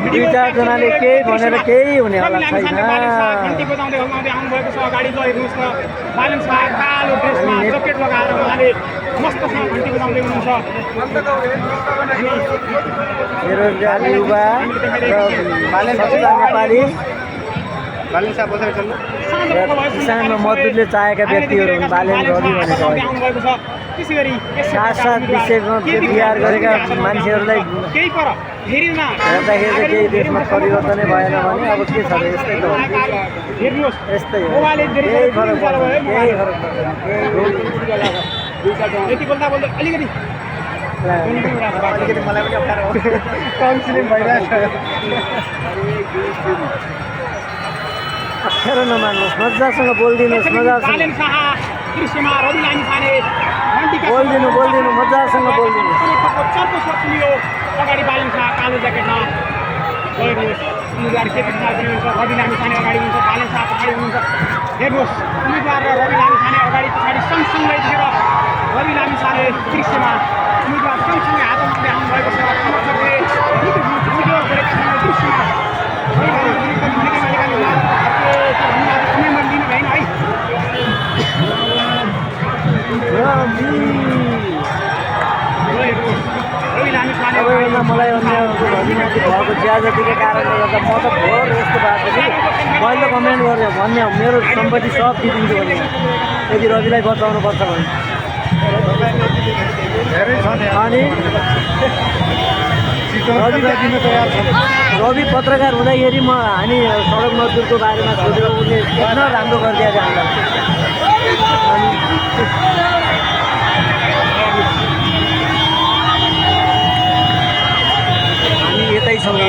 दुई चारजनाले केही भनेर केही हुने होला छैन। बेरोजगार युवा नेपाली किसानमा मजदुरले चाहेका व्यक्तिहरू हुन् बालेन रवि भनेको। साथ विषयमा विहार गरेका मान्छेहरूलाई हेर्दाखेरि केही देशमा परिवर्तनै भएन भने अब के छ र यस्तै त हो। यस्तै हो, केही फरक पर्दैन, केही फरक पर्दैन। अलिकति मलाई पनि अप्ठ्यारो हो, काउन्सिलिङ भइरहेछ। अप्ठ्यारो नमान्नुहोस्, मजासँग बोलिदिनुहोस्, मजासँग बोलिदिनु मजासँग बोलिदिनु। अगाडि बालन शाह कालो ज्याकेटमा गइरहेको उम्मेदवार केपी कुमार हुनुहुन्छ, रवि लामिछाने अगाडि हुनुहुन्छ, बालन शाह पछाडि हुनुहुन्छ। हेर्नुहोस्, उम्मेदवार र रवि लामिछाने अगाडि पछाडि सँगसँगै थिएर रवि लामिछाने दृश्यमा उम्मेदवार सँगसँगै हात उठाउँदै आउनुभएको छ। मलाई अन्यहरूको भनिमाथि भएको ज्याजतीकै कारणले गर्दा म त घोर यस्तो भएको कि मैले कमेन्ट गरेँ भन्ने मेरो सम्पत्ति सब दिइदिन्छु भने यदि रविलाई बचाउनु पर्छ भने। अनि रवि पत्रकार हुँदाखेरि हामी सडक मजदुरको बारेमा सोधेर उसले किन राम्रो गरिदिएको हामीलाई। यतैसँगै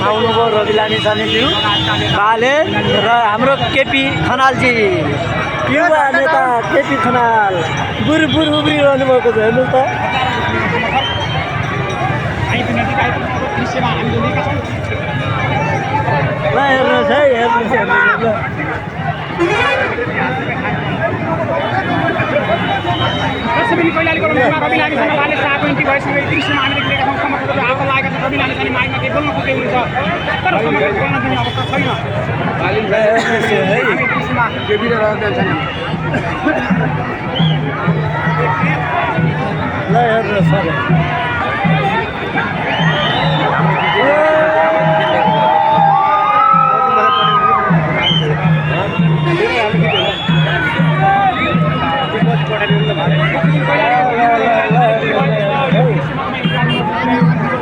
आउनुभयो रवि लामिछानेज्यू, बालेन र हाम्रो केपी खनालजी, युवा नेता केपी खनाल बुर उब्रिरहनु भएको छ। हेर्नुहोस् त, ल हेर्नुहोस् है, हेर्नुहोस् रवि लामिछाने बालेन शाहको निम्ति भएसँगै दृश्यमा हामीले देखेका छौँ। समर्थकहरू आफू लागेका छन्। रवि लामिछाने माइकमा केही बोल्न खोजेको हुन्छ तर समर्थक बोल्न दिने अवस्था छैन। ल हेर्नुहोस्